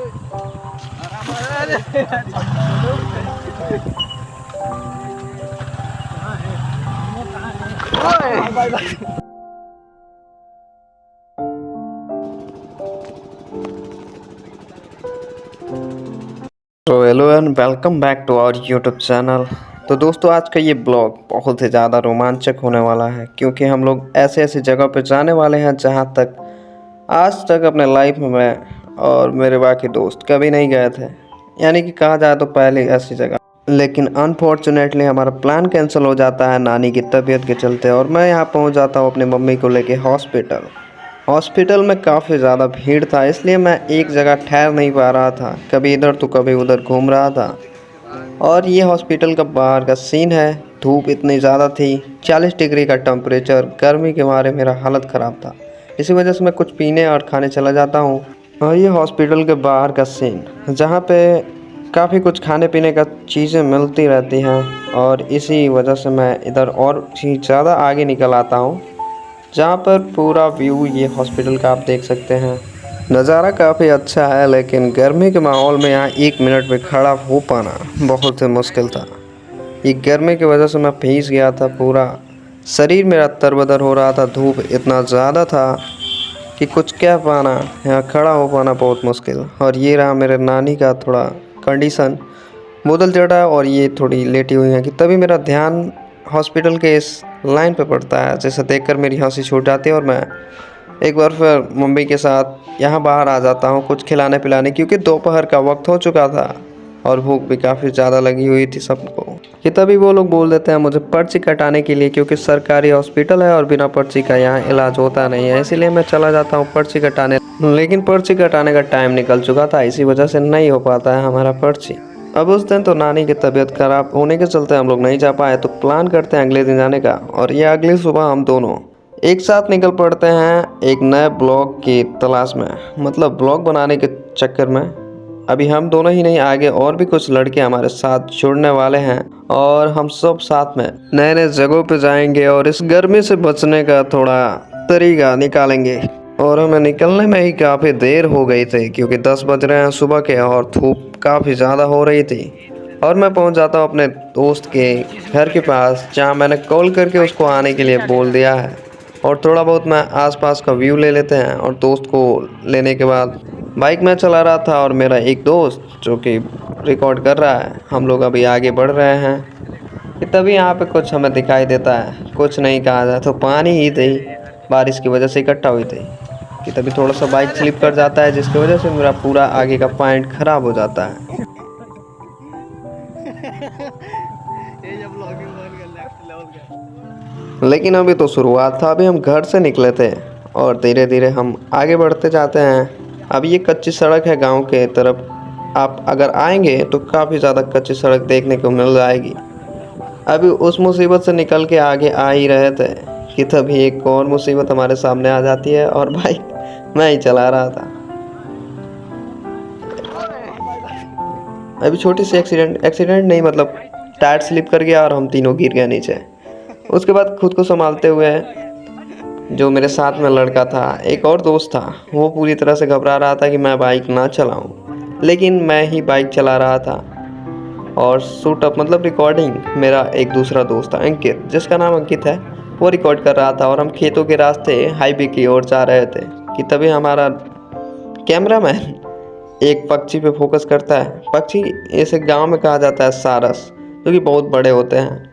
तो hello and welcome back to our YouTube channel. तो दोस्तों, आज का ये ब्लॉग बहुत ही ज़्यादा रोमांचक होने वाला है, क्योंकि हम लोग ऐसे ऐसी जगह पर जाने वाले हैं जहां तक आज तक अपने लाइफ में मैं और मेरे बाकी दोस्त कभी नहीं गए थे। यानी कि कहा जाए तो पहली ऐसी जगह। लेकिन अनफॉर्चुनेटली हमारा प्लान कैंसिल हो जाता है नानी की तबीयत के चलते, और मैं यहाँ पहुँच जाता हूँ अपनी मम्मी को लेके हॉस्पिटल। हॉस्पिटल में काफ़ी ज़्यादा भीड़ था, इसलिए मैं एक जगह ठहर नहीं पा रहा था, कभी इधर तो कभी उधर घूम रहा था। और ये हॉस्पिटल का बाहर का सीन है। धूप इतनी ज़्यादा थी, 40 डिग्री का टेम्परेचर, गर्मी के मारे मेरा हालत ख़राब था। इसी वजह से मैं कुछ पीने और खाने चला जाता हूँ। और ये हॉस्पिटल के बाहर का सीन, जहाँ पे काफ़ी कुछ खाने पीने का चीज़ें मिलती रहती हैं, और इसी वजह से मैं इधर और ही ज़्यादा आगे निकल आता हूँ, जहाँ पर पूरा व्यू ये हॉस्पिटल का आप देख सकते हैं। नज़ारा काफ़ी अच्छा है, लेकिन गर्मी के माहौल में यहाँ 1 मिनट में खड़ा हो पाना बहुत ही मुश्किल था। ये गर्मी की वजह से मैं भीग गया था, पूरा शरीर मेरा तरबतर हो रहा था। धूप इतना ज़्यादा था कि कुछ कह पाना, यहाँ खड़ा हो पाना बहुत मुश्किल। और ये रहा मेरे नानी का थोड़ा कंडीशन बदल चढ़ा, और ये थोड़ी लेटी हुई है कि तभी मेरा ध्यान हॉस्पिटल के इस लाइन पे पड़ता है, जिसे देखकर मेरी हंसी छूट जाती है, और मैं एक बार फिर मम्मी के साथ यहाँ बाहर आ जाता हूँ कुछ खिलाने पिलाने, क्योंकि दोपहर का वक्त हो चुका था और भूख भी काफ़ी ज़्यादा लगी हुई थी सबको। कि तभी वो लोग बोल देते हैं मुझे पर्ची कटाने के लिए, क्योंकि सरकारी हॉस्पिटल है और बिना पर्ची का यहाँ इलाज होता नहीं है। इसीलिए मैं चला जाता हूँ पर्ची कटाने, लेकिन पर्ची कटाने का टाइम निकल चुका था, इसी वजह से नहीं हो पाता है हमारा पर्ची। अब उस दिन तो नानी की तबीयत खराब होने के चलते हम लोग नहीं जा पाए, तो प्लान करते हैं अगले दिन जाने का। और ये अगली सुबह हम दोनों एक साथ निकल पड़ते हैं एक नए ब्लॉग की तलाश में, मतलब ब्लॉग बनाने के चक्कर में। अभी हम दोनों ही नहीं, आगे और भी कुछ लड़के हमारे साथ जुड़ने वाले हैं, और हम सब साथ में नए नए जगहों पे जाएंगे और इस गर्मी से बचने का थोड़ा तरीका निकालेंगे। और हमें निकलने में ही काफ़ी देर हो गई थी, क्योंकि 10 बज रहे हैं सुबह के और धूप काफ़ी ज़्यादा हो रही थी। और मैं पहुंच जाता हूं अपने दोस्त के घर के पास, जहां मैंने कॉल करके उसको आने के लिए बोल दिया है। और थोड़ा बहुत मैं आसपास का व्यू ले लेते हैं, और दोस्त को लेने के बाद बाइक में चला रहा था, और मेरा एक दोस्त जो कि रिकॉर्ड कर रहा है। हम लोग अभी आगे बढ़ रहे हैं कि तभी यहाँ पे कुछ हमें दिखाई देता है, कुछ नहीं कहा जाए तो पानी ही थी, बारिश की वजह से इकट्ठा हुई थी। कि तभी थोड़ा सा बाइक स्लिप कर जाता है, जिसकी वजह से मेरा पूरा आगे का पॉइंट ख़राब हो जाता है। लेकिन अभी तो शुरुआत था, अभी हम घर से निकले थे, और धीरे धीरे हम आगे बढ़ते जाते हैं। अब ये कच्ची सड़क है गांव के तरफ, आप अगर आएंगे तो काफ़ी ज़्यादा कच्ची सड़क देखने को मिल जाएगी। अभी उस मुसीबत से निकल के आगे आ ही रहे थे कि तभी एक और मुसीबत हमारे सामने आ जाती है, और बाइक मैं ही चला रहा था। अभी छोटी सी एक्सीडेंट नहीं, मतलब टायर स्लिप कर गया और हम तीनों गिर गए नीचे। उसके बाद खुद को संभालते हुए जो मेरे साथ में लड़का था, एक और दोस्त था, वो पूरी तरह से घबरा रहा था कि मैं बाइक ना चलाऊं, लेकिन मैं ही बाइक चला रहा था। और शूट अप मतलब रिकॉर्डिंग मेरा एक दूसरा दोस्त था अंकित, जिसका नाम अंकित है, वो रिकॉर्ड कर रहा था। और हम खेतों के रास्ते हाईवे की ओर जा रहे थे कि तभी हमारा कैमरामैन एक पक्षी पे फोकस करता है। पक्षी ऐसे गांव में कहा जाता है सारस, जो कि बहुत बड़े होते हैं,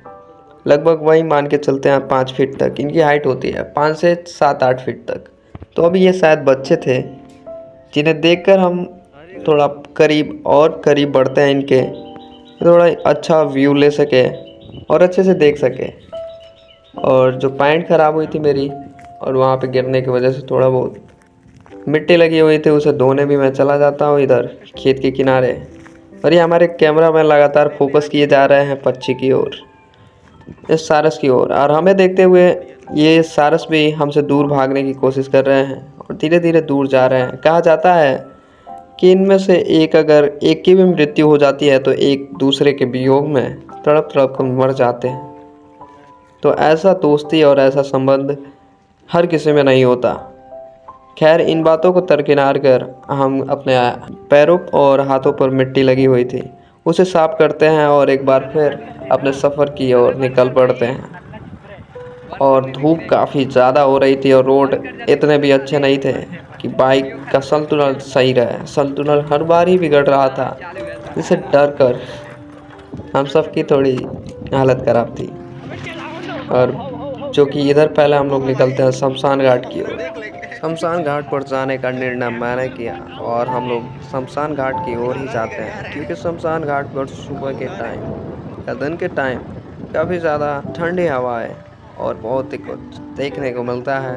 लगभग वही मान के चलते हैं 5 फीट तक इनकी हाइट होती है, 5 से 7-8 फीट तक। तो अभी ये शायद बच्चे थे, जिन्हें देखकर हम थोड़ा करीब और करीब बढ़ते हैं इनके, थोड़ा अच्छा व्यू ले सके और अच्छे से देख सके। और जो पैंट ख़राब हुई थी मेरी, और वहाँ पे गिरने की वजह से थोड़ा बहुत मिट्टी लगी हुई थी, उसे धोने भी मैं चला जाता हूँ इधर खेत के किनारे। और ये हमारे कैमरा मैन लगातार फोकस किए जा रहे हैं पक्षी की ओर, इस सारस की ओर, और हमें देखते हुए ये सारस भी हमसे दूर भागने की कोशिश कर रहे हैं और धीरे धीरे दूर जा रहे हैं। कहा जाता है कि इनमें से एक अगर एक की भी मृत्यु हो जाती है तो एक दूसरे के वियोग में तड़प तड़प कर मर जाते हैं। तो ऐसा दोस्ती और ऐसा संबंध हर किसी में नहीं होता। खैर, इन बातों को दरकिनार कर हम अपने पैरों और हाथों पर मिट्टी लगी हुई थी। उसे साफ करते हैं और एक बार फिर अपने सफ़र की ओर निकल पड़ते हैं। और धूप काफ़ी ज़्यादा हो रही थी और रोड इतने भी अच्छे नहीं थे कि बाइक का संतुलन सही रहे। संतुलन हर बार ही बिगड़ रहा था, जिससे डर कर हम सब की थोड़ी हालत ख़राब थी। और जो कि इधर पहले हम लोग निकलते हैं शमशान घाट की ओर। शमशान घाट पर जाने का निर्णय मैंने किया और हम लोग शमशान घाट की ओर ही जाते हैं, क्योंकि शमशान घाट पर सुबह के टाइम या दिन के टाइम काफ़ी ज़्यादा ठंडी हवाएं और बहुत ही कुछ देखने को मिलता है।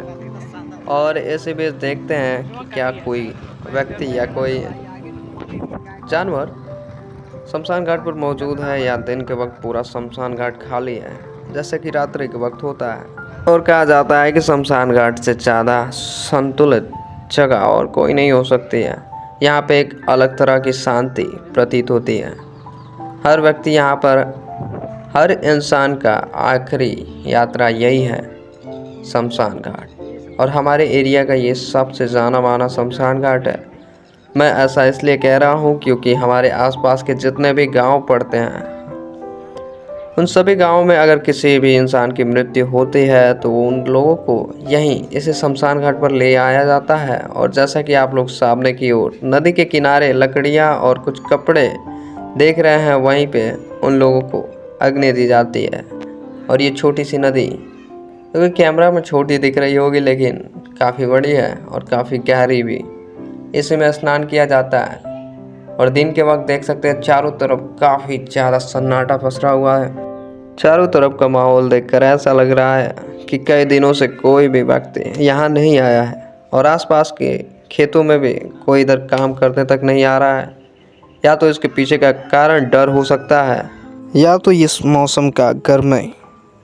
और ऐसे बीच देखते हैं कि क्या कोई व्यक्ति या कोई जानवर शमशान घाट पर मौजूद है या दिन के वक्त पूरा शमशान घाट खाली है, जैसे कि रात्रि के वक्त होता है। और कहा जाता है कि शमशान घाट से ज़्यादा संतुलित जगह और कोई नहीं हो सकती है। यहाँ पे एक अलग तरह की शांति प्रतीत होती है। हर व्यक्ति यहाँ पर, हर इंसान का आखिरी यात्रा यही है, शमशान घाट। और हमारे एरिया का ये सबसे जाना माना शमशान घाट है। मैं ऐसा इसलिए कह रहा हूँ क्योंकि हमारे आसपास के जितने भी गांव पड़ते हैं, उन सभी गांवों में अगर किसी भी इंसान की मृत्यु होती है तो उन लोगों को यहीं इसे शमशान घाट पर ले आया जाता है। और जैसा कि आप लोग सामने की ओर नदी के किनारे लकड़ियाँ और कुछ कपड़े देख रहे हैं, वहीं पे उन लोगों को अग्नि दी जाती है। और ये छोटी सी नदी, क्योंकि कैमरा में छोटी दिख रही होगी, लेकिन काफ़ी बड़ी है और काफ़ी गहरी भी। इसी में स्नान किया जाता है। और दिन के वक्त देख सकते हैं चारों तरफ काफ़ी ज़्यादा सन्नाटा पसरा हुआ है। चारों तरफ का माहौल देखकर ऐसा लग रहा है कि कई दिनों से कोई भी व्यक्ति यहाँ नहीं आया है। और आसपास के खेतों में भी कोई इधर काम करने तक नहीं आ रहा है। या तो इसके पीछे का कारण डर हो सकता है, या तो इस मौसम का गर्मी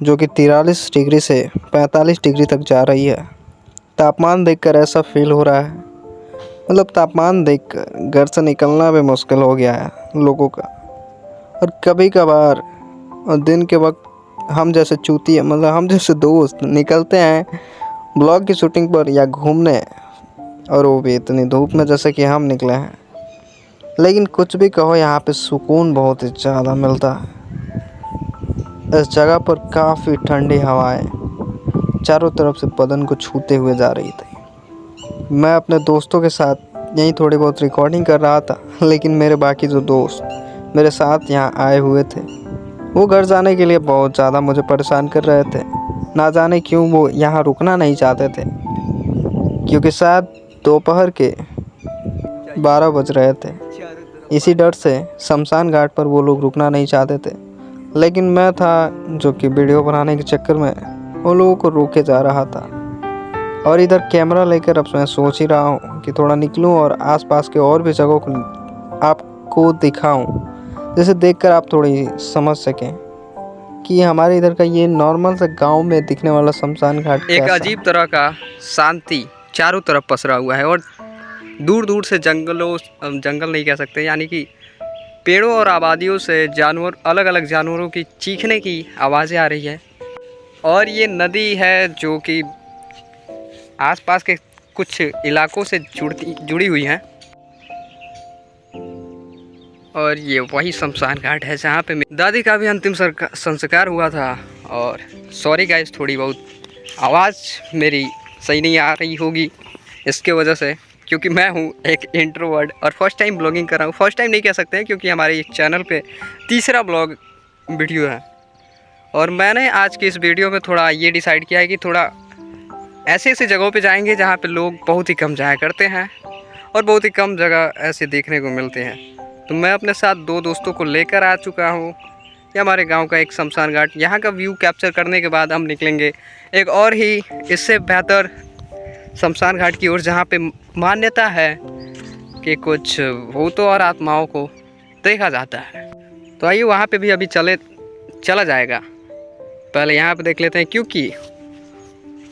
जो कि 43 डिग्री से 45 डिग्री तक जा रही है। तापमान देखकर ऐसा फील हो रहा है, मतलब तापमान देखकर घर से निकलना भी मुश्किल हो गया है लोगों का। और कभी कभार और दिन के वक्त हम जैसे चूतिया, मतलब हम जैसे दोस्त निकलते हैं ब्लॉग की शूटिंग पर या घूमने, और वो भी इतनी धूप में जैसे कि हम निकले हैं। लेकिन कुछ भी कहो, यहाँ पे सुकून बहुत ही ज़्यादा मिलता है। इस जगह पर काफ़ी ठंडी हवाएं चारों तरफ से बदन को छूते हुए जा रही थी। मैं अपने दोस्तों के साथ यहीं थोड़ी बहुत रिकॉर्डिंग कर रहा था, लेकिन मेरे बाकी जो दोस्त मेरे साथ यहाँ आए हुए थे, वो घर जाने के लिए बहुत ज़्यादा मुझे परेशान कर रहे थे। ना जाने क्यों वो यहाँ रुकना नहीं चाहते थे, क्योंकि शायद दोपहर के 12 बज रहे थे। इसी डर से शमशान घाट पर वो लोग रुकना नहीं चाहते थे। लेकिन मैं था जो कि वीडियो बनाने के चक्कर में वो लोगों को रोके जा रहा था। और इधर कैमरा लेकर अब मैं सोच ही रहा हूँ कि थोड़ा निकलूँ और आसपास के और भी जगहों को आपको दिखाऊँ, जिसे देखकर आप थोड़ी समझ सकें कि हमारे इधर का ये नॉर्मल सा गांव में दिखने वाला शमशान घाट एक अजीब तरह का शांति चारों तरफ पसरा हुआ है। और दूर दूर से जंगल नहीं कह सकते, यानी कि पेड़ों और आबादियों से जानवर, अलग अलग जानवरों की चीखने की आवाज़ें आ रही है। और ये नदी है जो कि आसपास के कुछ इलाकों से जुड़ी हुई है। और ये वही शमशान घाट है जहाँ पे मेरी दादी का भी अंतिम संस्कार हुआ था। और सॉरी गाइस, थोड़ी बहुत आवाज़ मेरी सही नहीं आ रही होगी इसके वजह से, क्योंकि मैं हूँ एक इंट्रोवर्ट और फर्स्ट टाइम ब्लॉगिंग कर रहा हूँ। फर्स्ट टाइम नहीं कह सकते हैं, क्योंकि हमारे इस चैनल पे तीसरा ब्लॉग वीडियो है। और मैंने आज की इस वीडियो में थोड़ा ये डिसाइड किया है कि थोड़ा ऐसे ऐसे जगहों पे जाएंगे जहाँ पे लोग बहुत ही कम जाया करते हैं और बहुत ही कम जगह ऐसे देखने को मिलते हैं। तो मैं अपने साथ 2 दोस्तों को लेकर आ चुका हूँ। ये हमारे गांव का एक शमशान घाट। यहाँ का व्यू कैप्चर करने के बाद हम निकलेंगे एक और ही इससे बेहतर शमशान घाट की ओर, जहाँ पे मान्यता है कि कुछ भूतों और आत्माओं को देखा जाता है। तो आइए वहाँ पे भी अभी चला जाएगा। पहले यहाँ पे देख लेते हैं, क्योंकि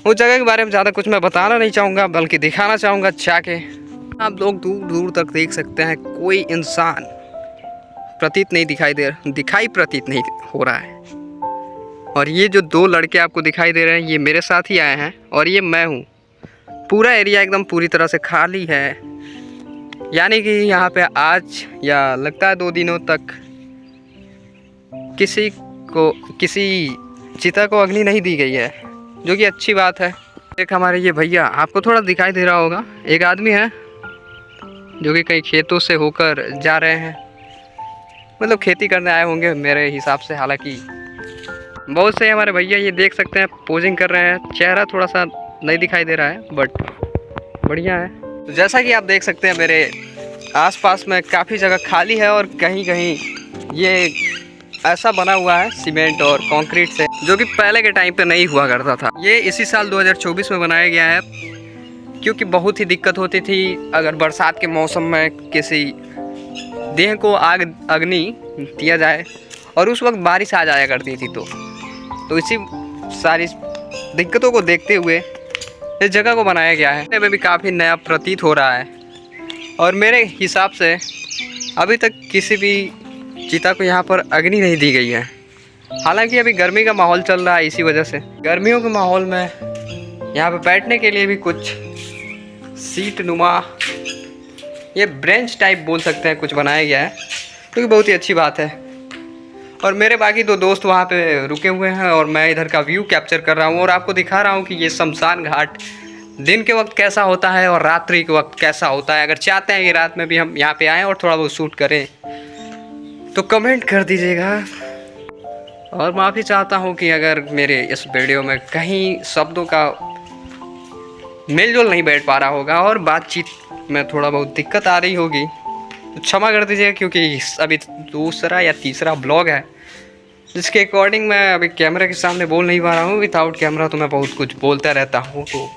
उस जगह के बारे में ज़्यादा कुछ मैं बताना नहीं चाहूँगा, बल्कि दिखाना चाहूँगा जाके। आप लोग दूर दूर तक देख सकते हैं कोई इंसान दिखाई प्रतीत नहीं हो रहा है। और ये जो 2 लड़के आपको दिखाई दे रहे हैं, ये मेरे साथ ही आए हैं और ये मैं हूँ। पूरा एरिया एकदम पूरी तरह से खाली है। यानी कि यहाँ पे आज या लगता है 2 दिनों तक किसी चिता को अग्नि नहीं दी गई है, जो कि अच्छी बात है। एक हमारे ये भैया, आपको थोड़ा दिखाई दे रहा होगा, एक आदमी है जो कि कई खेतों से होकर जा रहे हैं, मतलब खेती करने आए होंगे मेरे हिसाब से। हालांकि बहुत से हमारे भैया ये देख सकते हैं पोजिंग कर रहे हैं। चेहरा थोड़ा सा नहीं दिखाई दे रहा है बट बढ़िया है। तो जैसा कि आप देख सकते हैं मेरे आसपास में काफ़ी जगह खाली है और कहीं कहीं ये ऐसा बना हुआ है सीमेंट और कंक्रीट से, जो कि पहले के टाइम पे नहीं हुआ करता था। ये इसी साल 2024 में बनाया गया है, क्योंकि बहुत ही दिक्कत होती थी अगर बरसात के मौसम में किसी देह को अग्नि दिया जाए, और उस वक्त बारिश आ जाया करती थी। तो इसी सारी दिक्कतों को देखते हुए इस जगह को बनाया गया है। में भी काफ़ी नया प्रतीत हो रहा है, और मेरे हिसाब से अभी तक किसी भी चिता को यहाँ पर अग्नि नहीं दी गई है। हालांकि अभी गर्मी का माहौल चल रहा है, इसी वजह से गर्मियों के माहौल में यहाँ पे बैठने के लिए भी कुछ सीट नुमा, ये ब्रेंच टाइप बोल सकते हैं, कुछ बनाया गया है, क्योंकि बहुत ही अच्छी बात है। और मेरे बाकी 2 दोस्त वहाँ पे रुके हुए हैं और मैं इधर का व्यू कैप्चर कर रहा हूँ और आपको दिखा रहा हूँ कि ये शमशान घाट दिन के वक्त कैसा होता है और रात्रि के वक्त कैसा होता है। अगर चाहते हैं कि रात में भी हम यहाँ पे आएँ और थोड़ा बहुत शूट करें तो कमेंट कर दीजिएगा। और माफ़ी चाहता हूँ कि अगर मेरे इस वीडियो में कहीं शब्दों का मेलजोल नहीं बैठ पा रहा होगा और बातचीत में थोड़ा बहुत दिक्कत आ रही होगी, तो क्षमा कर दीजिएगा, क्योंकि अभी दूसरा या तीसरा ब्लॉग है जिसके अकॉर्डिंग मैं अभी कैमरे के सामने बोल नहीं पा रहा हूँ। विदाउट कैमरा तो मैं बहुत कुछ बोलता रहता हूँ। तो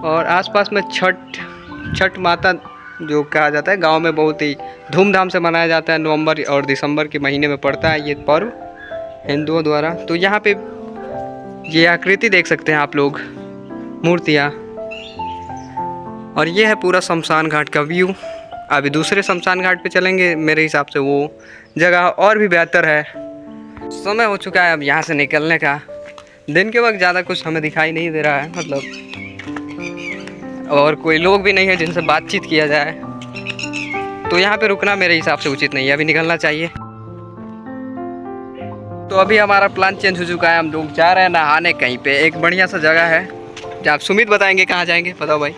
और आसपास में छठ माता जो कहा जाता है गांव में बहुत ही धूमधाम से मनाया जाता है। नवंबर और दिसंबर के महीने में पड़ता है ये पर्व हिंदुओं द्वारा। तो यहाँ पे ये आकृति देख सकते हैं आप लोग, मूर्तियाँ, और ये है पूरा शमशान घाट का व्यू। अभी दूसरे शमशान घाट पे चलेंगे, मेरे हिसाब से वो जगह और भी बेहतर है। समय हो चुका है अब यहाँ से निकलने का। दिन के वक्त ज़्यादा कुछ हमें दिखाई नहीं दे रहा है, मतलब, और कोई लोग भी नहीं है जिनसे बातचीत किया जाए, तो यहाँ पे रुकना मेरे हिसाब से उचित नहीं है, अभी निकलना चाहिए। तो अभी हमारा प्लान चेंज हो चुका है, हम लोग जा रहे हैं नहाने कहीं पे। एक बढ़िया सा जगह है जहाँ सुमित बताएंगे कहाँ जाएंगे, बताओ भाई।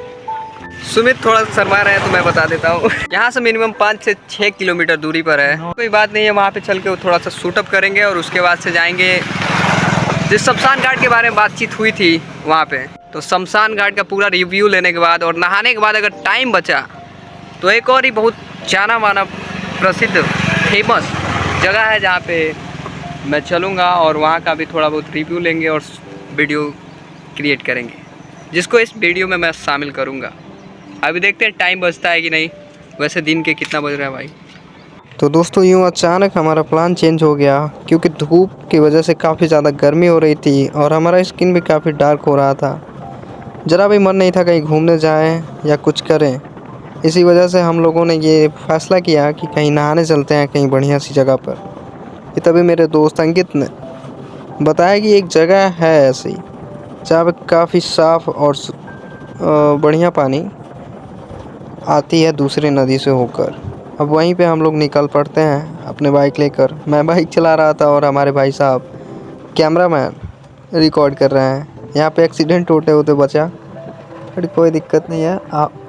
सुमित थोड़ा शर्मा रहे हैं तो मैं बता देता हूँ। यहाँ से मिनिमम 5 से 6 किलोमीटर दूरी पर है, कोई बात नहीं है। वहाँ पे चल के थोड़ा सा शूटअप करेंगे और उसके बाद से जाएंगे जिस शमशान घाट के बारे में बातचीत हुई थी वहाँ पे। तो शमशान घाट का पूरा रिव्यू लेने के बाद और नहाने के बाद अगर टाइम बचा तो एक और ही बहुत जाना माना प्रसिद्ध फेमस जगह है जहाँ पे मैं चलूँगा और वहाँ का भी थोड़ा बहुत रिव्यू लेंगे और वीडियो क्रिएट करेंगे, जिसको इस वीडियो में मैं शामिल करूँगा। अभी देखते हैं टाइम बचता है कि नहीं। वैसे दिन के कितना बज रहा है भाई? तो दोस्तों यूँ अचानक हमारा प्लान चेंज हो गया, क्योंकि धूप की वजह से काफ़ी ज़्यादा गर्मी हो रही थी और हमारा स्किन भी काफ़ी डार्क हो रहा था। ज़रा भी मन नहीं था कहीं घूमने जाएं या कुछ करें। इसी वजह से हम लोगों ने ये फ़ैसला किया कि कहीं नहाने चलते हैं कहीं बढ़िया सी जगह पर। कि तभी मेरे दोस्त अंकित ने बताया कि एक जगह है ऐसी जहाँ पर काफ़ी साफ़ और बढ़िया पानी आती है दूसरी नदी से होकर। अब वहीं पे हम लोग निकल पड़ते हैं अपने बाइक लेकर। मैं बाइक चला रहा था और हमारे भाई साहब कैमरामैन रिकॉर्ड कर रहे हैं। यहाँ पे एक्सीडेंट होते होते बचा, बट कोई दिक्कत नहीं है।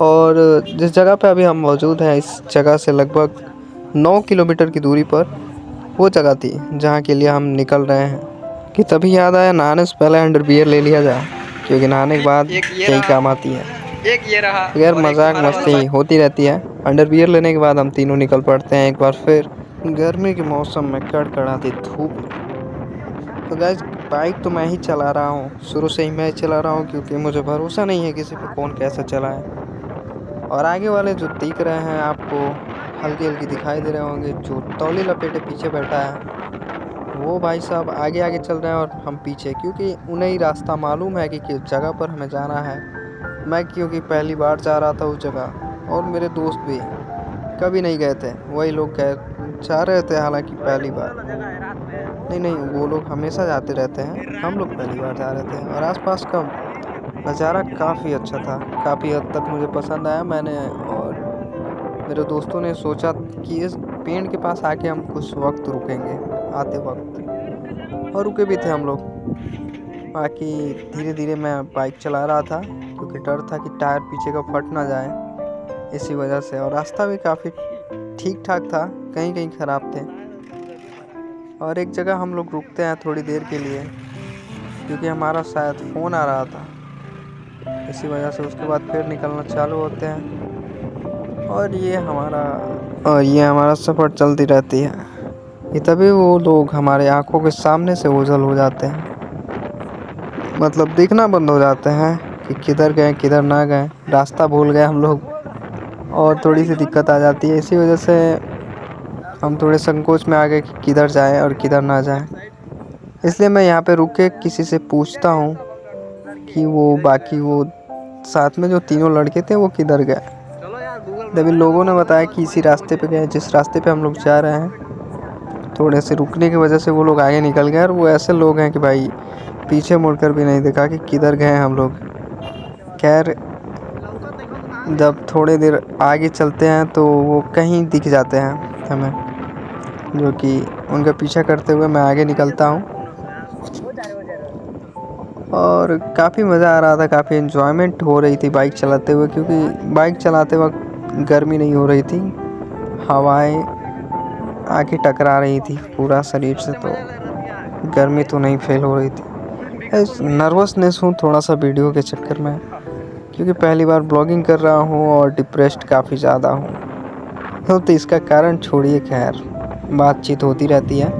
और जिस जगह पे अभी हम मौजूद हैं, इस जगह से लगभग 9 किलोमीटर की दूरी पर वो जगह थी जहाँ के लिए हम निकल रहे हैं। कि तभी याद आया नहाने से पहले अंडर बियर ले लिया जाए, क्योंकि नहाने के बाद यही काम आती है। एक ये रहा, यार मजाक मस्ती होती रहती है। अंडर बियर लेने के बाद हम तीनों निकल पड़ते हैं एक बार फिर गर्मी के मौसम में कड़कड़ाती धूप में। तो गाइस बाइक तो मैं ही चला रहा हूँ, शुरू से ही मैं चला रहा हूँ, क्योंकि मुझे भरोसा नहीं है किसी पे कौन कैसे चलाए। और आगे वाले जो दिख रहे हैं आपको हल्की हल्की दिखाई दे रहे होंगे, जो तौली लपेटे पीछे बैठा है, वो भाई साहब आगे आगे चल रहे हैं और हम पीछे, क्योंकि उन्हें ही रास्ता मालूम है कि किस जगह पर हमें जाना है। मैं क्योंकि पहली बार जा रहा था उस जगह, और मेरे दोस्त भी कभी नहीं गए थे, वही लोग जा रहे थे हालांकि पहली बार। नहीं, वो लोग हमेशा जाते रहते हैं, हम लोग पहली बार जा रहे थे। और आसपास का नज़ारा काफ़ी अच्छा था, काफ़ी हद तक मुझे पसंद आया। मैंने और मेरे दोस्तों ने सोचा कि इस पेड़ के पास आके हम कुछ वक्त रुकेंगे आते वक्त, और रुके भी थे हम लोग। बाकी धीरे धीरे मैं बाइक चला रहा था क्योंकि डर था कि टायर पीछे का फट ना जाए इसी वजह से, और रास्ता भी काफ़ी ठीक ठाक था, कहीं कहीं ख़राब थे। और एक जगह हम लोग रुकते हैं थोड़ी देर के लिए क्योंकि हमारा शायद फ़ोन आ रहा था, इसी वजह से उसके बाद फिर निकलना चालू होते हैं। और ये हमारा सफ़र चलती रहती है। ये तभी वो लोग हमारे आंखों के सामने से ओझल हो जाते हैं, मतलब दिखना बंद हो जाते हैं कि किधर गए किधर ना गए, रास्ता भूल गए हम लोग, और थोड़ी सी दिक्कत आ जाती है। इसी वजह से हम थोड़े संकोच में आ गए कि किधर जाएं और किधर ना जाएं। इसलिए मैं यहाँ पे रुक के किसी से पूछता हूँ कि वो साथ में जो तीनों लड़के थे वो किधर गए। तभी लोगों ने बताया कि इसी रास्ते पे गए जिस रास्ते पे हम लोग जा रहे हैं। थोड़े से रुकने की वजह से वो लोग आगे निकल गए, और वो ऐसे लोग हैं कि भाई पीछे मुड़कर भी नहीं देखा कि किधर गए हम लोग। खैर, जब थोड़ी देर आगे चलते हैं तो वो कहीं दिख जाते हैं हमें, जो कि उनका पीछा करते हुए मैं आगे निकलता हूँ। और काफ़ी मज़ा आ रहा था, काफ़ी एंजॉयमेंट हो रही थी बाइक चलाते हुए, क्योंकि बाइक चलाते वक्त गर्मी नहीं हो रही थी, हवाएं आके टकरा रही थी पूरा शरीर से, तो गर्मी तो नहीं फील हो रही थी। नर्वसनेस हूँ थोड़ा सा वीडियो के चक्कर में, क्योंकि पहली बार ब्लॉगिंग कर रहा हूँ और डिप्रेस्ड काफ़ी ज़्यादा हूँ। तो इसका कारण छोड़िए, खैर बातचीत होती रहती है।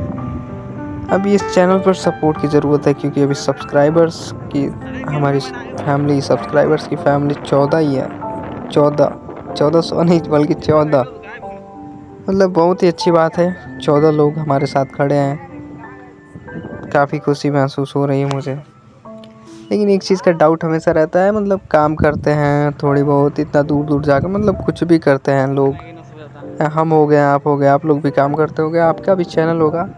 अभी इस चैनल पर सपोर्ट की ज़रूरत है, क्योंकि अभी हमारी फैमिली सब्सक्राइबर्स की फैमिली 14 ही है। 1400 नहीं बल्कि 14, मतलब बहुत ही अच्छी बात है। 14 लोग हमारे साथ खड़े हैं, काफ़ी खुशी महसूस हो रही है मुझे। लेकिन एक चीज़ का डाउट हमेशा रहता है, मतलब काम करते हैं थोड़ी बहुत, इतना दूर दूर जाकर, मतलब कुछ भी करते हैं लोग, हम हो गए आप हो गए, आप लोग भी काम करते होगे, आपका भी चैनल होगा।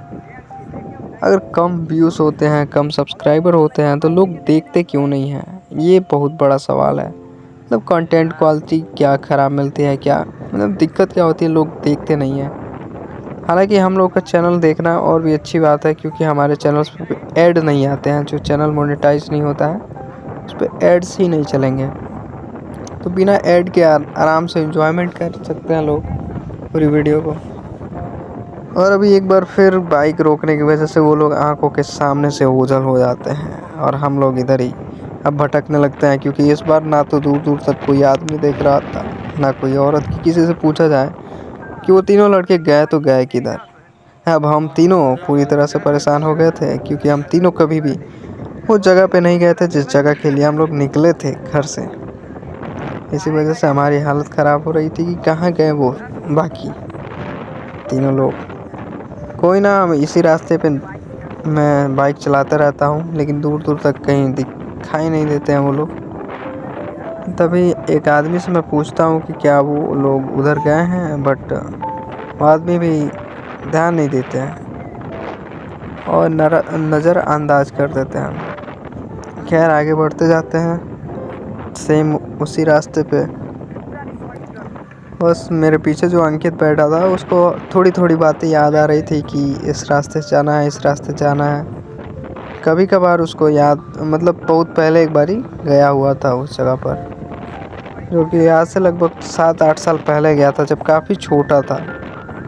अगर कम व्यूज़ होते हैं, कम सब्सक्राइबर होते हैं, तो लोग देखते क्यों नहीं हैं? ये बहुत बड़ा सवाल है। मतलब कंटेंट क्वालिटी क्या ख़राब मिलती है, क्या मतलब दिक्कत क्या होती है, लोग देखते नहीं हैं। हालांकि हम लोग का चैनल देखना और भी अच्छी बात है, क्योंकि हमारे चैनल्स पे ऐड नहीं आते हैं। जो चैनल मोनेटाइज नहीं होता है उस पर एड्स ही नहीं चलेंगे, तो बिना ऐड के आराम से एंजॉयमेंट कर सकते हैं लोग पूरी वीडियो को। और अभी एक बार फिर बाइक रोकने की वजह से वो लोग आंखों के सामने से ओझल हो जाते हैं, और हम लोग इधर ही अब भटकने लगते हैं, क्योंकि इस बार ना तो दूर दूर तक कोई आदमी देख रहा था, ना कोई औरत, कि किसी से पूछा जाए कि वो तीनों लड़के गए तो गए किधर। अब हम तीनों पूरी तरह से परेशान हो गए थे, क्योंकि हम तीनों कभी भी वो जगह पे नहीं गए थे जिस जगह के लिए हम लोग निकले थे घर से। इसी वजह से हमारी हालत ख़राब हो रही थी कि कहाँ गए वो बाकी तीनों लोग। कोई ना, हम इसी रास्ते पे मैं बाइक चलाता रहता हूँ, लेकिन दूर दूर तक कहीं दिखाई नहीं देते हैं वो लोग। तभी एक आदमी से मैं पूछता हूँ कि क्या वो लोग उधर गए हैं, बट वो आदमी भी ध्यान नहीं देते हैं और नज़रअंदाज कर देते हैं। खैर आगे बढ़ते जाते हैं सेम उसी रास्ते पे। बस मेरे पीछे जो अंकित बैठा था उसको थोड़ी थोड़ी बातें याद आ रही थी कि इस रास्ते से जाना है, इस रास्ते जाना है। कभी कभार उसको याद, मतलब बहुत पहले एक बारी गया हुआ था उस जगह पर, जो कि आज से लगभग 7-8 साल पहले गया था, जब काफ़ी छोटा था।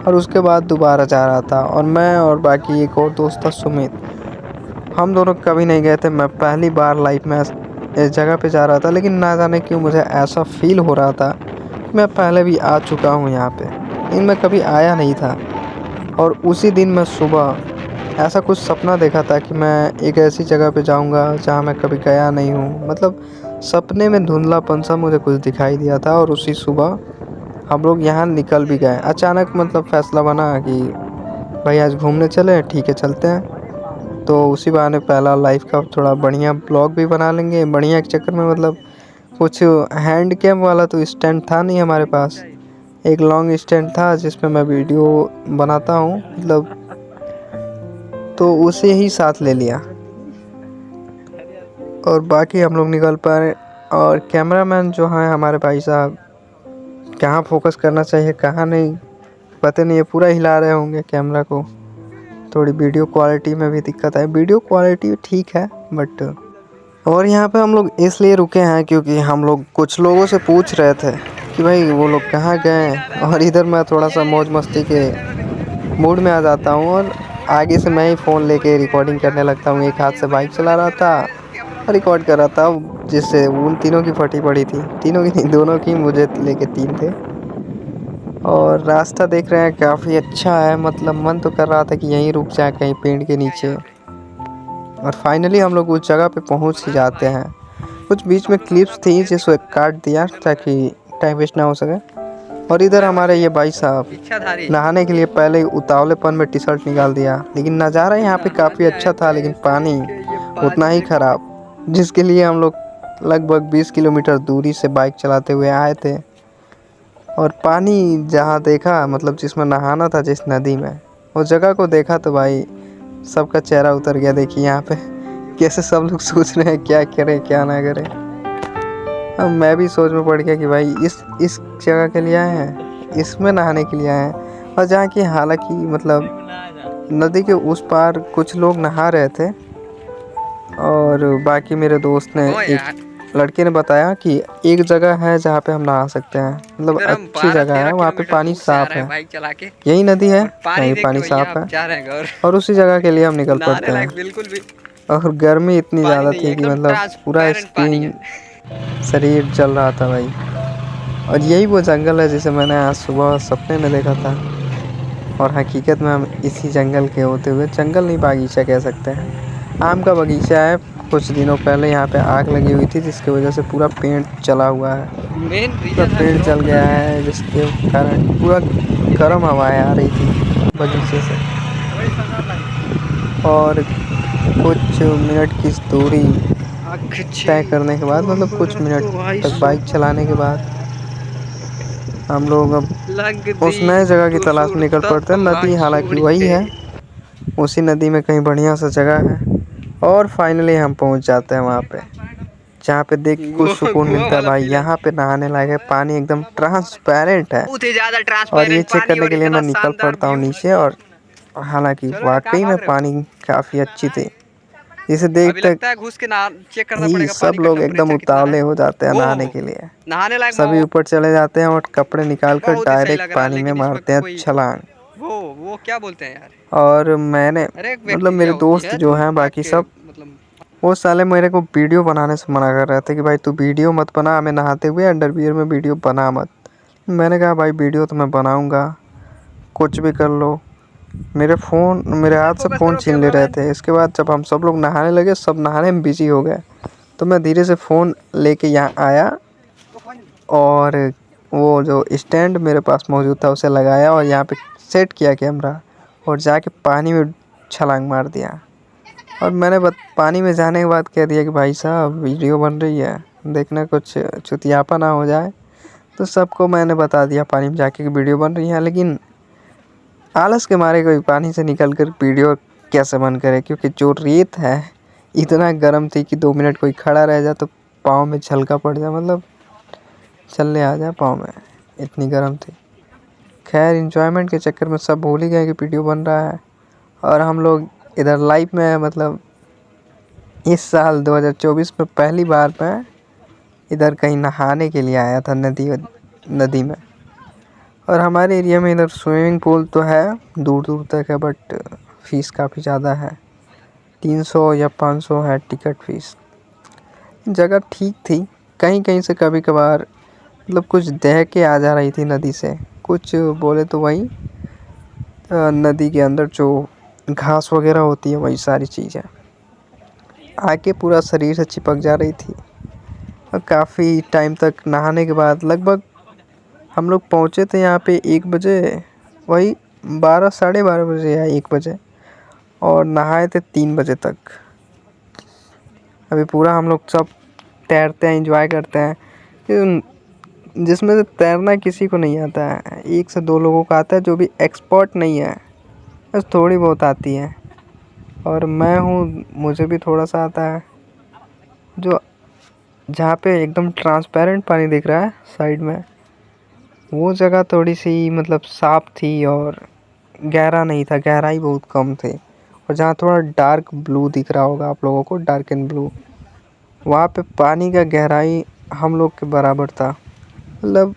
और उसके बाद दोबारा जा रहा था, और मैं और बाकी एक और दोस्त था सुमित, हम दोनों कभी नहीं गए थे। मैं पहली बार लाइफ में इस जगह पे जा रहा था, लेकिन ना जाने क्यों मुझे ऐसा फील हो रहा था कि मैं पहले भी आ चुका हूँ यहाँ पे, लेकिन मैं कभी आया नहीं था। और उसी दिन मैं सुबह ऐसा कुछ सपना देखा था कि मैं एक ऐसी जगह पे जाऊँगा जहाँ मैं कभी गया नहीं हूँ। मतलब सपने में धुंधलापन सा मुझे कुछ दिखाई दिया था, और उसी सुबह हम लोग यहाँ निकल भी गए। अचानक मतलब फ़ैसला बना कि भाई आज घूमने चले, ठीक है चलते हैं। तो उसी बहाने पहला लाइफ का थोड़ा बढ़िया ब्लॉग भी बना लेंगे। बढ़िया के चक्कर में मतलब कुछ हैंड कैम वाला तो स्टैंड था नहीं हमारे पास, एक लॉन्ग स्टैंड था जिसमें मैं वीडियो बनाता हूँ, मतलब तो उसे ही साथ ले लिया, और बाकी हम लोग निकल पाए। और कैमरामैन जो हैं हमारे भाई साहब, कहाँ फोकस करना चाहिए कहाँ नहीं पता नहीं है। पूरा हिला रहे होंगे कैमरा को। थोड़ी वीडियो क्वालिटी में भी दिक्कत है। वीडियो क्वालिटी ठीक है बट। और यहाँ पे हम लोग इसलिए रुके हैं क्योंकि हम लोग कुछ लोगों से पूछ रहे थे कि भाई वो लोग कहाँ गए। और इधर मैं थोड़ा सा मौज मस्ती के मूड में आ जाता हूँ और आगे से मैं ही फ़ोन लेके रिकॉर्डिंग करने लगता हूँ। एक हाथ से बाइक चला रहा था और रिकॉर्ड कर रहा था, जिससे उन तीनों की फटी पड़ी थी। तीनों की नहीं, दोनों की, मुझे लेके 3 थे। और रास्ता देख रहे हैं काफ़ी अच्छा है, मतलब मन तो कर रहा था कि यहीं रुक जाए कहीं पेड़ के नीचे। और फाइनली हम लोग उस जगह पे पहुंच ही जाते हैं। कुछ बीच में क्लिप्स थी जिसको काट दिया ताकि टाइम वेस्ट ना हो सके। और इधर हमारे ये भाई साहब इच्छाधारी नहाने के लिए पहले ही उतावलेपन में टी शर्ट निकाल दिया। लेकिन नज़ारा यहाँ पे काफ़ी अच्छा था, लेकिन पानी उतना ही ख़राब, जिसके लिए हम लोग लगभग 20 किलोमीटर दूरी से बाइक चलाते हुए आए थे। और पानी जहाँ देखा, मतलब जिसमें नहाना था जिस नदी में, उस जगह को देखा तो भाई सबका चेहरा उतर गया। देखिए यहाँ पे कैसे सब लोग सोच रहे हैं क्या करें क्या ना करें। अब मैं भी सोच में पड़ गया कि भाई इस जगह के लिए आए हैं, इसमें नहाने के लिए आए हैं। और जहाँ की हालांकि मतलब नदी के उस पार कुछ लोग नहा रहे थे और बाकी मेरे दोस्त ने, एक लड़के ने बताया कि एक जगह है जहाँ पे हम नहा सकते हैं, मतलब इधर हम अच्छी जगह है, वहाँ पे पानी साफ है। बाइक चला के यही नदी है, पानी यही देख पानी के भैया साफ आप है जा रहे हैं घर। और उसी जगह के लिए हम निकल नहाने पड़ते लायक हैं। बिल्कुल भी और गर्मी इतनी पानी ज़्यादा नहीं है, थी कि एकदम मतलब पूरा ट्रांसपेरेंट पानी स्किन, है। शरीर जल रहा था भाई। और यही वो जंगल है जिसे मैंने आज सुबह सपने में देखा था। और हकीकत में हम इसी जंगल के होते हुए, जंगल नहीं बागीचा कह सकते हैं, आम का बगीचा है। कुछ दिनों पहले यहाँ पे आग लगी हुई थी जिसकी वजह से पूरा पेड़ जला हुआ है। मेन पूरा रीजन है पेड़ ब्लॉग जल गया बनाने है जिसके कारण पूरा गर्म हवाएं आ रही थी बगीचे से। और कुछ मिनट की दूरी तय करने के बाद, मतलब कुछ मिनट तक बाइक चलाने के बाद, हम लोग अब उस नए जगह की तलाश में निकल पड़ते हैं। नदी हालांकि वही है, उसी नदी में कहीं बढ़िया सा जगह है। और फाइनली हम पहुंच जाते हैं वहाँ पे, जहाँ पे देख के कुछ सुकून मिलता है भाई। यहाँ पे नहाने लायक है, पानी एकदम ट्रांसपेरेंट है। बहुत ही ज्यादा और ये ट्रांसपेरेंट चेक पानी करने और के लिए इतना मैं निकल शानदार पड़ता हूँ व्यू। नीचे। और हालांकि चलो यार, कहाँ वाकई में भाग रहे हो? पानी काफ़ी अच्छी थी। इसे अभी देखते लगता है घुस के ना चेक करना ही पड़ेगा सब पानी का लोग एकदम टेम्परेचर कितना है। उतावले हो जाते हैं नहाने वो के लिए। नहाने लायक सभी ऊपर चले जाते हैं और कपड़े निकाल कर बहुत ही सही डायरेक्ट लग रहा है, पानी में लेकिन इस मारते वक्त हैं कोई छलांग। वो क्या बोलते हैं यार। और मैंने, अरे एक मतलब मेरे बैक्टीरिया होती दोस्त है जो जो हैं नाक बाकी के सब, मतलब। वो साले मेरे को वीडियो बनाने से मना कर रहे थे कि भाई तू वीडियो मत बना हमें नहाते हुए अंडरवियर में, वीडियो बना मत। मैंने कहा भाई वीडियो तो मैं बनाऊंगा, कुछ भी कर लो। मेरे हाथ से फोकस फ़ोन करो छीन ले कैमरा रहे मैन। थे। इसके बाद जब हम सब लोग नहाने लगे, सब नहाने में बिजी हो गए, तो मैं धीरे से फ़ोन लेके यहाँ आया और वो जो स्टैंड मेरे पास मौजूद था उसे लगाया और यहाँ पे सेट किया कैमरा और जाके पानी में छलांग मार दिया। और मैंने पानी में जाने के बाद कह दिया कि भाई साहब वीडियो बन रही है, देखना कुछ चुतियापा ना हो जाए। तो सबको मैंने बता दिया पानी में जाके कि वीडियो बन रही है। लेकिन आलस के मारे कोई पानी से निकल कर वीडियो कैसे बंद करे, क्योंकि जो रेत है इतना गर्म थी कि 2 मिनट कोई खड़ा रह जाए तो पाँव में झलका पड़ जाए, मतलब चलने आ जाए पाँव में, इतनी गर्म थी। खैर एंजॉयमेंट के चक्कर में सब भूल ही गए कि वीडियो बन रहा है। और हम लोग इधर लाइव में हैं, मतलब इस साल 2024 में पहली बार मैं इधर कहीं नहाने के लिए आया था नदी में। और हमारे एरिया में इधर स्विमिंग पूल तो है, दूर दूर तक है, बट फ़ीस काफ़ी ज़्यादा है, 300 या 500 है टिकट फ़ीस। जगह ठीक थी, कहीं कहीं से कभी कभार मतलब कुछ दह के आ जा रही थी नदी से, कुछ बोले तो वही नदी के अंदर जो घास वगैरह होती है वही सारी चीज़ें आके पूरा शरीर से चिपक जा रही थी। और काफ़ी टाइम तक नहाने के बाद लगभग हम लोग पहुँचे थे यहाँ पे 1 बजे, वही 12 साढ़े 12 बजे या 1 बजे, और नहाए थे 3 बजे तक। अभी पूरा हम लोग सब तैरते हैं, एंजॉय करते हैं, जिसमें से तैरना किसी को नहीं आता है, 1 से 2 लोगों को आता है जो भी एक्सपर्ट नहीं है, बस थोड़ी बहुत आती है। और मैं हूँ, मुझे भी थोड़ा सा आता है। जो जहाँ पे एकदम ट्रांसपेरेंट पानी दिख रहा है साइड में, वो जगह थोड़ी सी मतलब साफ थी और गहरा नहीं था, गहराई बहुत कम थी। और जहाँ थोड़ा डार्क ब्लू दिख रहा होगा आप लोगों को, डार्क एंड ब्लू, वहाँ पे पानी का गहराई हम लोग के बराबर था, मतलब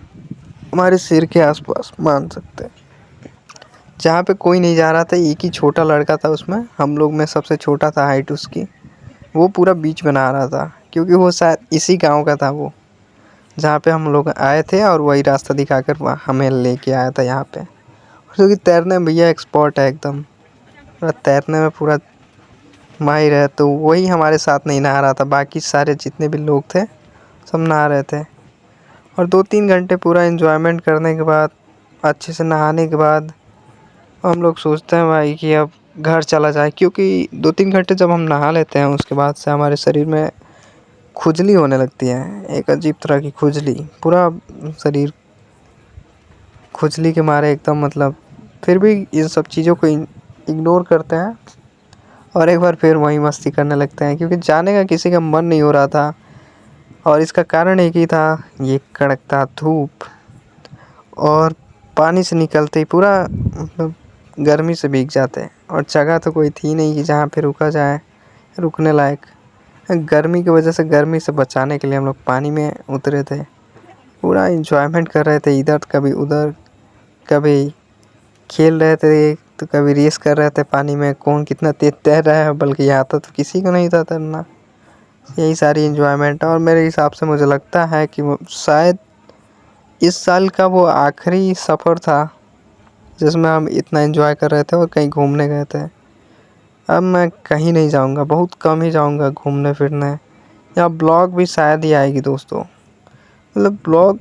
हमारे सिर के आसपास मान सकते हैं। जहाँ पे कोई नहीं जा रहा था, एक ही छोटा लड़का था उसमें, हम लोग में सबसे छोटा था हाइट उसकी। वो पूरा बीच बना रहा था क्योंकि वो शायद इसी गांव का था वो, जहाँ पे हम लोग आए थे, और वही रास्ता दिखाकर हमें लेके आया था यहाँ पे। क्योंकि तैरने में भैया एक्सपर्ट है एकदम, पूरा तैरने में पूरा माहिर है। तो वही हमारे साथ नहीं नहा रहा था, बाकी सारे जितने भी लोग थे सब नहा रहे थे। और 2-3 घंटे पूरा एंजॉयमेंट करने के बाद, अच्छे से नहाने के बाद, हम लोग सोचते हैं भाई कि अब घर चला जाए, क्योंकि 2-3 घंटे जब हम नहा लेते हैं उसके बाद से हमारे शरीर में खुजली होने लगती है, एक अजीब तरह की खुजली, पूरा शरीर खुजली के मारे एकदम, मतलब फिर भी इन सब चीज़ों को इग्नोर करते हैं और एक बार फिर वहीं मस्ती करने लगते हैं, क्योंकि जाने का किसी का मन नहीं हो रहा था। और इसका कारण एक ही था, ये कड़कता धूप, और पानी से निकलते ही पूरा मतलब गर्मी से भीग जाते। और जगह तो कोई थी नहीं कि जहाँ पे रुका जाए, रुकने लायक। गर्मी की वजह से, गर्मी से बचाने के लिए हम लोग पानी में उतरे थे, पूरा एंजॉयमेंट कर रहे थे, इधर कभी उधर, कभी खेल रहे थे तो कभी रेस कर रहे थे पानी में, कौन कितना तेज तैर रहा है, बल्कि आता तो किसी को नहीं था तैरना। यही सारी एंजॉयमेंट। और मेरे हिसाब से मुझे लगता है कि वो शायद इस साल का वो आखिरी सफ़र था जिसमें हम इतना एंजॉय कर रहे थे और कहीं घूमने गए थे। अब मैं कहीं नहीं जाऊंगा, बहुत कम ही जाऊंगा घूमने फिरने, या ब्लॉग भी शायद ही आएगी दोस्तों। मतलब ब्लॉग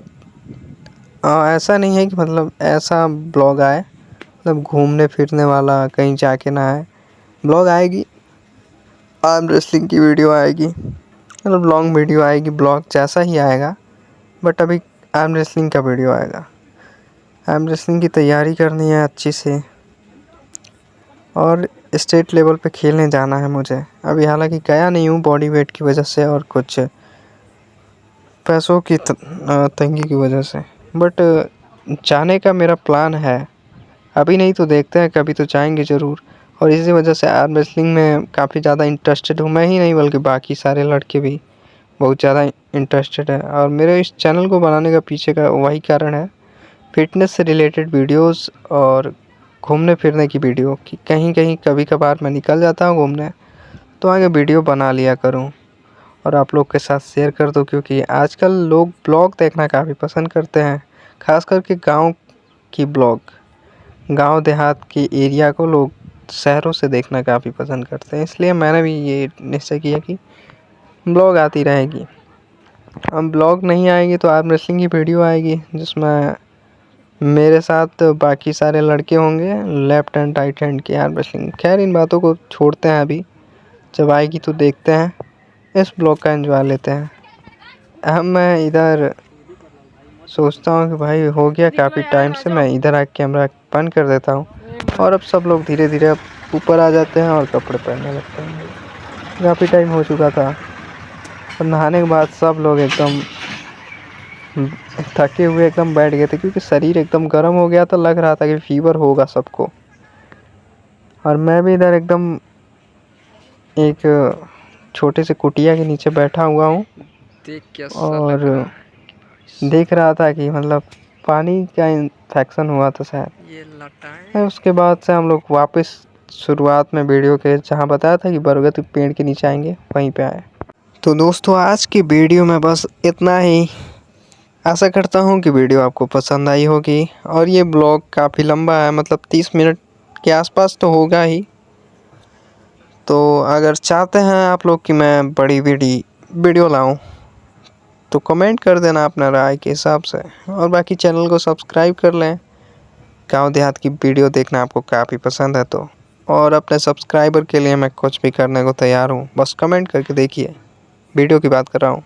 ऐसा नहीं है कि मतलब ऐसा ब्लॉग आए, मतलब घूमने फिरने वाला, कहीं जाके ना आए। ब्लॉग आएगी, आर्म रेसलिंग की वीडियो आएगी, मतलब लॉन्ग वीडियो आएगी, ब्लॉग जैसा ही आएगा, बट अभी आर्म रेसलिंग का वीडियो आएगा। आर्म रेसलिंग की तैयारी करनी है अच्छी से, और स्टेट लेवल पे खेलने जाना है मुझे। अभी हालांकि गया नहीं हूँ बॉडी वेट की वजह से और कुछ पैसों की तंगी की वजह से, बट जाने का मेरा प्लान है। अभी नहीं तो देखते हैं, कभी तो जाएंगे ज़रूर। और इसी वजह से आर्म रेसलिंग में काफ़ी ज़्यादा इंटरेस्टेड हूँ, मैं ही नहीं बल्कि बाकी सारे लड़के भी बहुत ज़्यादा इंटरेस्टेड है। और मेरे इस चैनल को बनाने का पीछे का वही कारण है, फिटनेस से रिलेटेड वीडियोस और घूमने फिरने की वीडियो, कि कहीं कहीं कभी कभार मैं निकल जाता हूँ घूमने, तो आगे वीडियो बना लिया करूँ और आप लोग के साथ शेयर कर दूँ। क्योंकि आजकल लोग ब्लॉग देखना काफ़ी पसंद करते हैं, ख़ास करके गांव की ब्लॉग, गांव देहात की एरिया को लोग शहरों से देखना काफ़ी पसंद करते हैं। इसलिए मैंने भी ये निश्चय किया कि ब्लॉग आती रहेगी। अब ब्लॉग नहीं आएगी तो आर्म रेसलिंग की वीडियो आएगी, जिसमें मेरे साथ बाकी सारे लड़के होंगे, लेफ्ट एंड राइट हैंड की आर्म रेसलिंग। खैर इन बातों को छोड़ते हैं, अभी जब आएगी तो देखते हैं, इस ब्लॉग का एंजॉय लेते हैं। अब मैं इधर सोचता हूँ कि भाई हो गया काफ़ी टाइम से, मैं इधर आके कैमरा बंद कर देता हूँ, और अब सब लोग धीरे धीरे अब ऊपर आ जाते हैं और कपड़े पहनने लगते हैं। काफ़ी टाइम हो चुका था, और नहाने के बाद सब लोग एकदम थके हुए एकदम बैठ गए थे, क्योंकि शरीर एकदम गर्म हो गया था, लग रहा था कि फीवर होगा सबको। और मैं भी इधर एकदम एक छोटे से कुटिया के नीचे बैठा हुआ हूँ, देख कैसा और लग रहा है। देख रहा था कि मतलब पानी का इन्फेक्शन हुआ था शायद। ये लटाएं। उसके बाद से हम लोग वापस शुरुआत में वीडियो के जहाँ बताया था कि बरगद के पेड़ के नीचे आएंगे, वहीं पे आए। तो दोस्तों आज की वीडियो में बस इतना ही। आशा करता हूँ कि वीडियो आपको पसंद आई होगी। और ये ब्लॉग काफ़ी लंबा है, मतलब 30 मिनट के आसपास तो होगा ही। तो अगर चाहते हैं आप लोग कि मैं बड़ी वीडियो लाऊं, तो कमेंट कर देना अपना राय के हिसाब से, और बाकी चैनल को सब्सक्राइब कर लें। गांव देहात की वीडियो देखना आपको काफ़ी पसंद है तो, और अपने सब्सक्राइबर के लिए मैं कुछ भी करने को तैयार हूँ, बस कमेंट करके देखिए। वीडियो की बात कर रहा हूँ।